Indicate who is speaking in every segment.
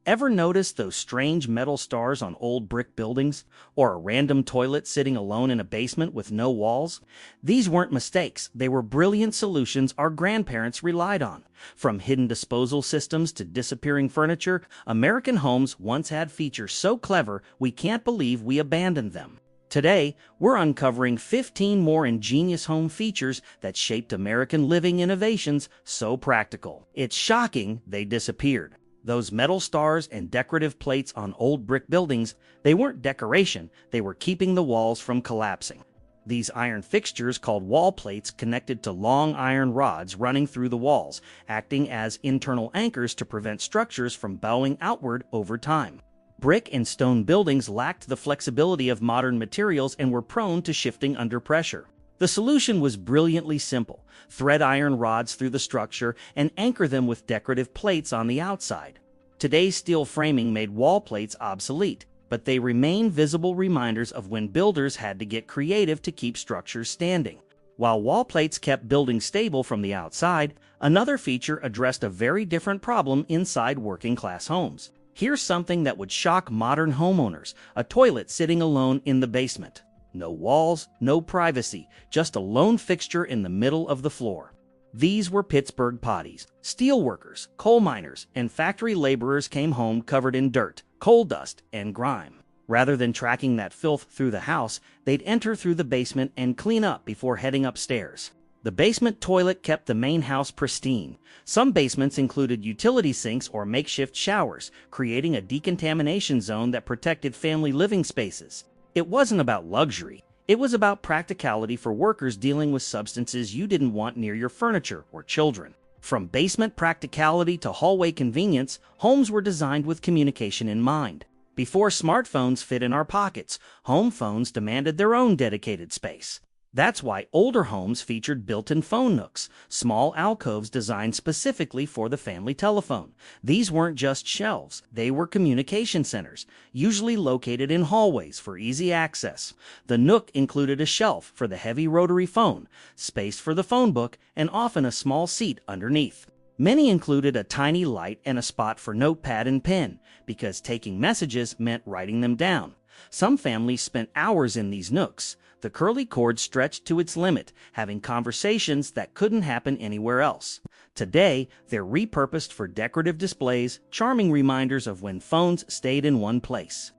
Speaker 1: Ever notice those strange metal stars on old brick buildings? Or a random toilet sitting alone in a basement with no walls? These weren't mistakes, they were brilliant solutions our grandparents relied on. From hidden disposal systems to disappearing furniture, American homes once had features so clever we can't believe we abandoned them. Today, we're uncovering 15 more ingenious home features that shaped American living innovations so practical. It's shocking they disappeared. Those metal stars and decorative plates on old brick buildings, they weren't decoration, they were keeping the walls from collapsing. These iron fixtures, called wall plates, connected to long iron rods running through the walls, acting as internal anchors to prevent structures from bowing outward over time. Brick and stone buildings lacked the flexibility of modern materials and were prone to shifting under pressure. The solution was brilliantly simple. Thread iron rods through the structure and anchor them with decorative plates on the outside. Today's steel framing made wall plates obsolete, but they remain visible reminders of when builders had to get creative to keep structures standing. While wall plates kept buildings stable from the outside, another feature addressed a very different problem inside working-class homes. Here's something that would shock modern homeowners: a toilet sitting alone in the basement. No walls, no privacy, just a lone fixture in the middle of the floor. These were Pittsburgh potties. Steel workers, coal miners, and factory laborers came home covered in dirt, coal dust, and grime. Rather than tracking that filth through the house, they'd enter through the basement and clean up before heading upstairs. The basement toilet kept the main house pristine. Some basements included utility sinks or makeshift showers, creating a decontamination zone that protected family living spaces. It wasn't about luxury. It was about practicality for workers dealing with substances you didn't want near your furniture or children. From basement practicality to hallway convenience, homes were designed with communication in mind. Before smartphones fit in our pockets, home phones demanded their own dedicated space. That's why older homes featured built-in phone nooks, small alcoves designed specifically for the family telephone. These weren't just shelves, they were communication centers, usually located in hallways for easy access. The nook included a shelf for the heavy rotary phone, space for the phone book, and often a small seat underneath. Many included a tiny light and a spot for notepad and pen, because taking messages meant writing them down. Some families spent hours in these nooks. The curly cord stretched to its limit, having conversations that couldn't happen anywhere else. Today, they're repurposed for decorative displays, charming reminders of when phones stayed in one place.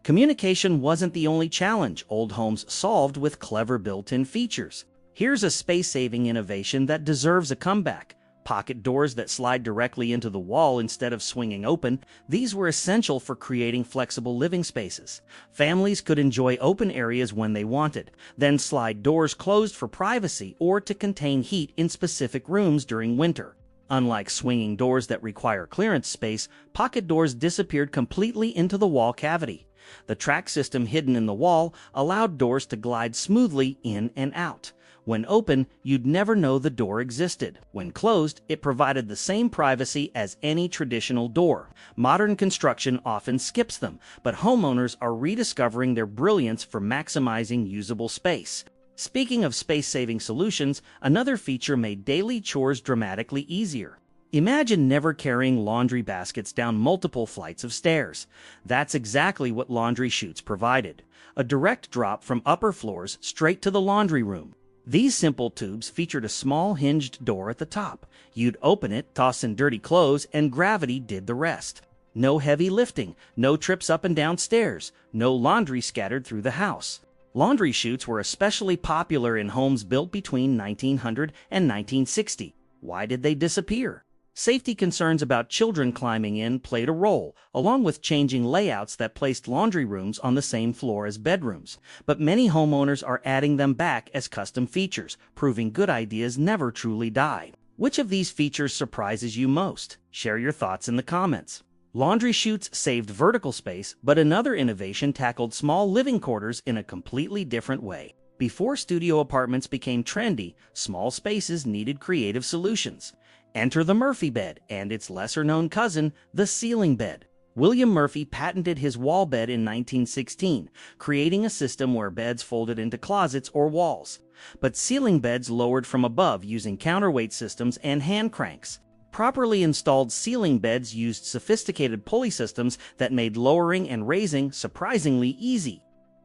Speaker 1: Communication wasn't the only challenge old homes solved with clever built-in features. Here's a space-saving innovation that deserves a comeback. Pocket doors that slide directly into the wall instead of swinging open. These were essential for creating flexible living spaces. Families could enjoy open areas when they wanted, then slide doors closed for privacy or to contain heat in specific rooms during winter. Unlike swinging doors that require clearance space, pocket doors disappeared completely into the wall cavity. The track system hidden in the wall allowed doors to glide smoothly in and out. When open, you'd never know the door existed. When closed, it provided the same privacy as any traditional door. Modern construction often skips them, but homeowners are rediscovering their brilliance for maximizing usable space. Speaking of space-saving solutions, another feature made daily chores dramatically easier. Imagine never carrying laundry baskets down multiple flights of stairs. That's exactly what laundry chutes provided. A direct drop from upper floors straight to the laundry room. These simple tubes featured a small hinged door at the top. You'd open it, toss in dirty clothes, and gravity did the rest. No heavy lifting, no trips up and down stairs, no laundry scattered through the house. Laundry chutes were especially popular in homes built between 1900 and 1960. Why did they disappear? Safety concerns about children climbing in played a role, along with changing layouts that placed laundry rooms on the same floor as bedrooms. But many homeowners are adding them back as custom features, proving good ideas never truly die. Which of these features surprises you most? Share your thoughts in the comments. Laundry chutes saved vertical space, but another innovation tackled small living quarters in a completely different way. Before studio apartments became trendy, small spaces needed creative solutions. Enter the Murphy bed and its lesser-known cousin, the ceiling bed. William Murphy patented his wall bed in 1916, creating a system where beds folded into closets or walls. But ceiling beds lowered from above using counterweight systems and hand cranks. Properly installed ceiling beds used sophisticated pulley systems that made lowering and raising surprisingly easy.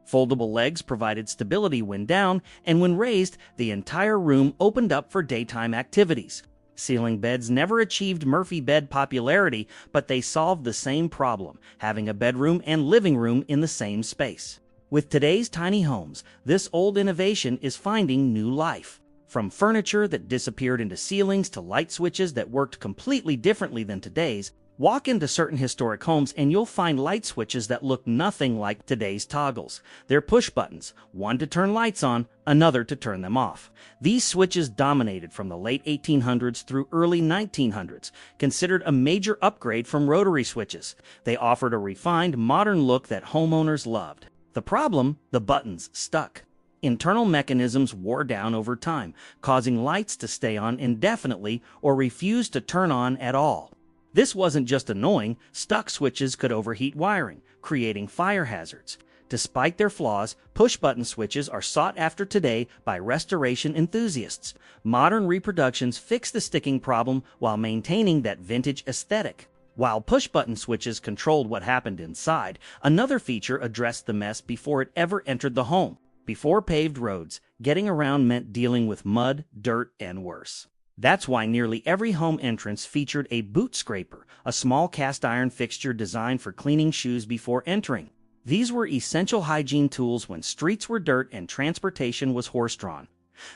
Speaker 1: Foldable legs provided stability when down, and when raised, the entire room opened up for daytime activities. Ceiling beds never achieved Murphy bed popularity, but they solved the same problem, having a bedroom and living room in the same space. With today's tiny homes, this old innovation is finding new life. From furniture that disappeared into ceilings to light switches that worked completely differently than today's, walk into certain historic homes and you'll find light switches that look nothing like today's toggles. They're push buttons, one to turn lights on, another to turn them off. These switches dominated from the late 1800s through early 1900s, considered a major upgrade from rotary switches. They offered a refined, modern look that homeowners loved. The problem? The buttons stuck. Internal mechanisms wore down over time, causing lights to stay on indefinitely or refuse to turn on at all. This wasn't just annoying, stuck switches could overheat wiring, creating fire hazards. Despite their flaws, push-button switches are sought after today by restoration enthusiasts. Modern reproductions fix the sticking problem while maintaining that vintage aesthetic. While push-button switches controlled what happened inside, another feature addressed the mess before it ever entered the home. Before paved roads, getting around meant dealing with mud, dirt, and worse. That's why nearly every home entrance featured a boot scraper, a small cast-iron fixture designed for cleaning shoes before entering. These were essential hygiene tools when streets were dirt and transportation was horse-drawn.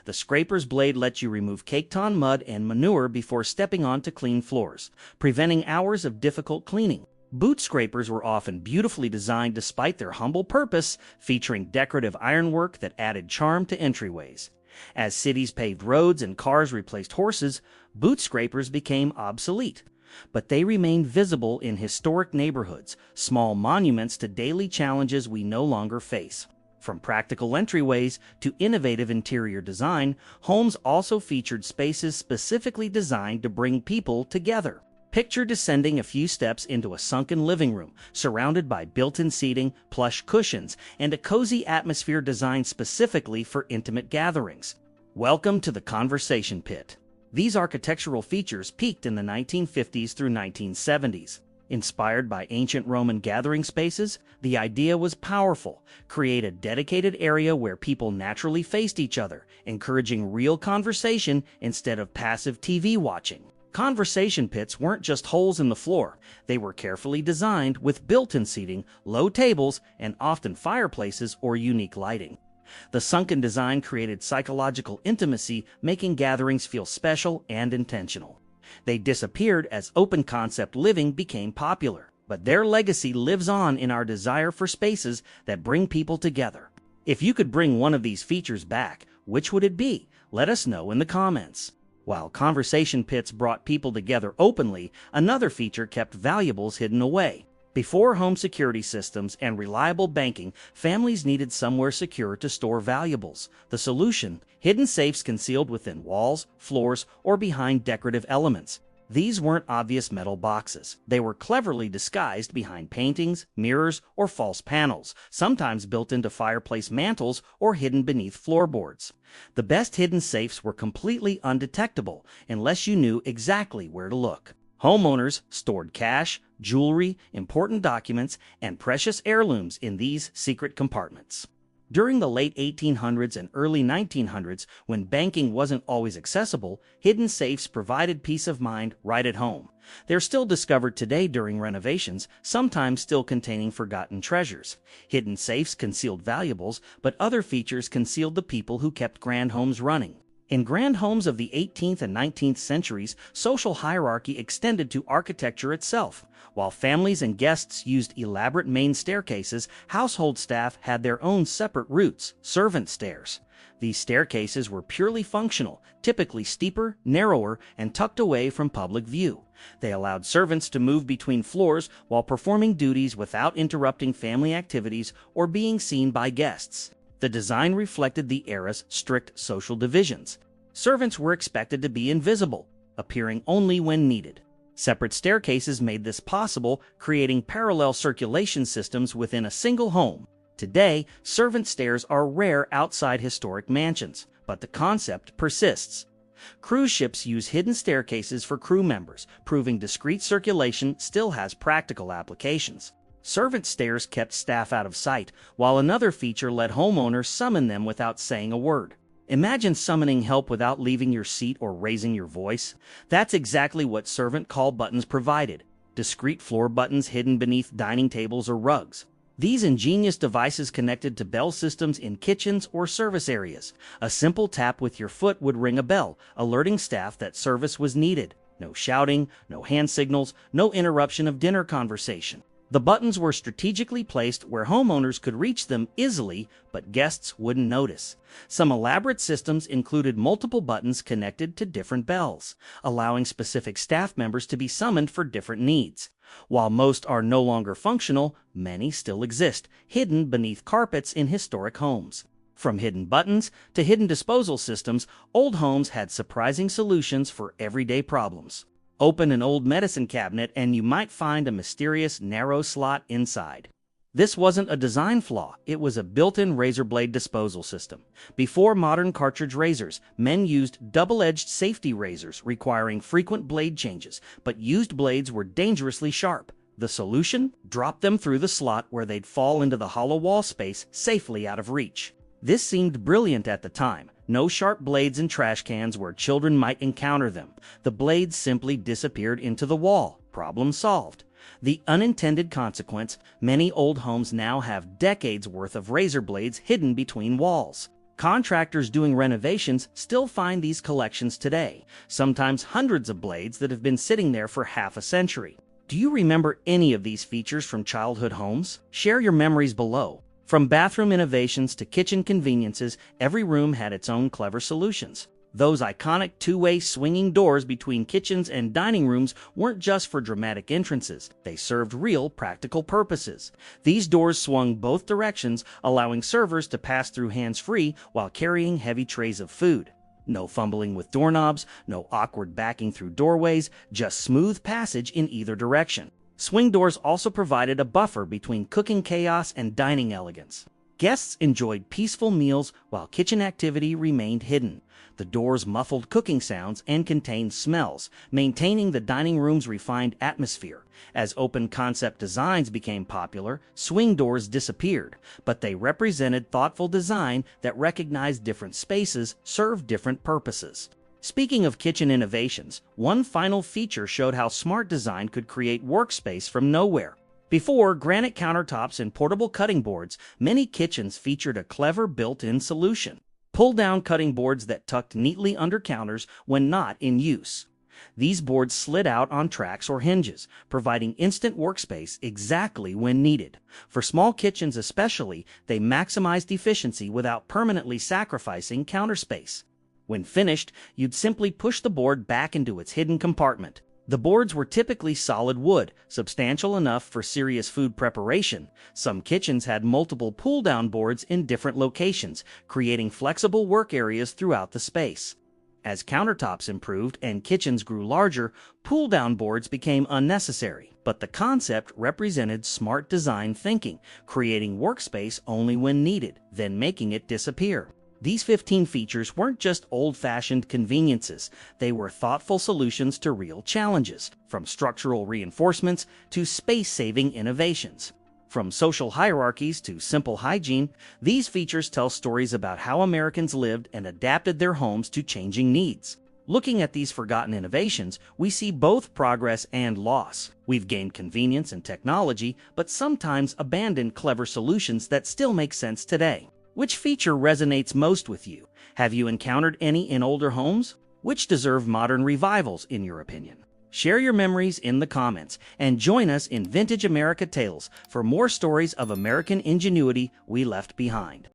Speaker 1: The scraper's blade let you remove caked-on mud and manure before stepping onto clean floors, preventing hours of difficult cleaning. Boot scrapers were often beautifully designed despite their humble purpose, featuring decorative ironwork that added charm to entryways. As cities paved roads and cars replaced horses, boot scrapers became obsolete. But they remained visible in historic neighborhoods, small monuments to daily challenges we no longer face. From practical entryways to innovative interior design, homes also featured spaces specifically designed to bring people together. Picture descending a few steps into a sunken living room, surrounded by built-in seating, plush cushions, and a cozy atmosphere designed specifically for intimate gatherings. Welcome to the conversation pit. These architectural features peaked in the 1950s through 1970s. Inspired by ancient Roman gathering spaces, the idea was powerful: create a dedicated area where people naturally faced each other, encouraging real conversation instead of passive TV watching. Conversation pits weren't just holes in the floor. They were carefully designed with built-in seating, low tables, and often fireplaces or unique lighting. The sunken design created psychological intimacy, making gatherings feel special and intentional. They disappeared as open-concept living became popular, but their legacy lives on in our desire for spaces that bring people together. If you could bring one of these features back, which would it be? Let us know in the comments. While conversation pits brought people together openly, another feature kept valuables hidden away. Before home security systems and reliable banking, families needed somewhere secure to store valuables. The solution? Hidden safes concealed within walls, floors, or behind decorative elements. These weren't obvious metal boxes. They were cleverly disguised behind paintings, mirrors, or false panels, sometimes built into fireplace mantles or hidden beneath floorboards. The best hidden safes were completely undetectable unless you knew exactly where to look. Homeowners stored cash, jewelry, important documents, and precious heirlooms in these secret compartments. During the late 1800s and early 1900s, when banking wasn't always accessible, hidden safes provided peace of mind right at home. They're still discovered today during renovations, sometimes still containing forgotten treasures. Hidden safes concealed valuables, but other features concealed the people who kept grand homes running. In grand homes of the 18th and 19th centuries, social hierarchy extended to architecture itself. While families and guests used elaborate main staircases, household staff had their own separate routes, servant stairs. These staircases were purely functional, typically steeper, narrower, and tucked away from public view. They allowed servants to move between floors while performing duties without interrupting family activities or being seen by guests. The design reflected the era's strict social divisions. Servants were expected to be invisible, appearing only when needed. Separate staircases made this possible, creating parallel circulation systems within a single home. Today, servant stairs are rare outside historic mansions, but the concept persists. Cruise ships use hidden staircases for crew members, proving discreet circulation still has practical applications. Servant stairs kept staff out of sight, while another feature let homeowners summon them without saying a word. Imagine summoning help without leaving your seat or raising your voice. That's exactly what servant call buttons provided. Discreet floor buttons hidden beneath dining tables or rugs. These ingenious devices connected to bell systems in kitchens or service areas. A simple tap with your foot would ring a bell, alerting staff that service was needed. No shouting, no hand signals, no interruption of dinner conversation. The buttons were strategically placed where homeowners could reach them easily, but guests wouldn't notice. Some elaborate systems included multiple buttons connected to different bells, allowing specific staff members to be summoned for different needs. While most are no longer functional, many still exist, hidden beneath carpets in historic homes. From hidden buttons to hidden disposal systems, old homes had surprising solutions for everyday problems. Open an old medicine cabinet and you might find a mysterious narrow slot inside. This wasn't a design flaw, it was a built-in razor blade disposal system. Before modern cartridge razors, men used double-edged safety razors requiring frequent blade changes, but used blades were dangerously sharp. The solution? Drop them through the slot where they'd fall into the hollow wall space, safely out of reach. This seemed brilliant at the time. No sharp blades in trash cans where children might encounter them. The blades simply disappeared into the wall. Problem solved. The unintended consequence, many old homes now have decades worth of razor blades hidden between walls. Contractors doing renovations still find these collections today, sometimes hundreds of blades that have been sitting there for half a century. Do you remember any of these features from childhood homes? Share your memories below. From bathroom innovations to kitchen conveniences, every room had its own clever solutions. Those iconic two-way swinging doors between kitchens and dining rooms weren't just for dramatic entrances, they served real practical purposes. These doors swung both directions, allowing servers to pass through hands-free while carrying heavy trays of food. No fumbling with doorknobs, no awkward backing through doorways, just smooth passage in either direction. Swing doors also provided a buffer between cooking chaos and dining elegance. Guests enjoyed peaceful meals while kitchen activity remained hidden. The doors muffled cooking sounds and contained smells, maintaining the dining room's refined atmosphere. As open-concept designs became popular, swing doors disappeared, but they represented thoughtful design that recognized different spaces, served different purposes. Speaking of kitchen innovations, one final feature showed how smart design could create workspace from nowhere. Before granite countertops and portable cutting boards, many kitchens featured a clever built-in solution. Pull-down cutting boards that tucked neatly under counters when not in use. These boards slid out on tracks or hinges, providing instant workspace exactly when needed. For small kitchens especially, they maximized efficiency without permanently sacrificing counter space. When finished, you'd simply push the board back into its hidden compartment. The boards were typically solid wood, substantial enough for serious food preparation. Some kitchens had multiple pull-down boards in different locations, creating flexible work areas throughout the space. As countertops improved and kitchens grew larger, pull-down boards became unnecessary. But the concept represented smart design thinking, creating workspace only when needed, then making it disappear. These 15 features weren't just old-fashioned conveniences, they were thoughtful solutions to real challenges, from structural reinforcements to space-saving innovations. From social hierarchies to simple hygiene, these features tell stories about how Americans lived and adapted their homes to changing needs. Looking at these forgotten innovations, we see both progress and loss. We've gained convenience and technology, but sometimes abandoned clever solutions that still make sense today. Which feature resonates most with you? Have you encountered any in older homes? Which deserve modern revivals, in your opinion? Share your memories in the comments and join us in Vintage America Tales for more stories of American ingenuity we left behind.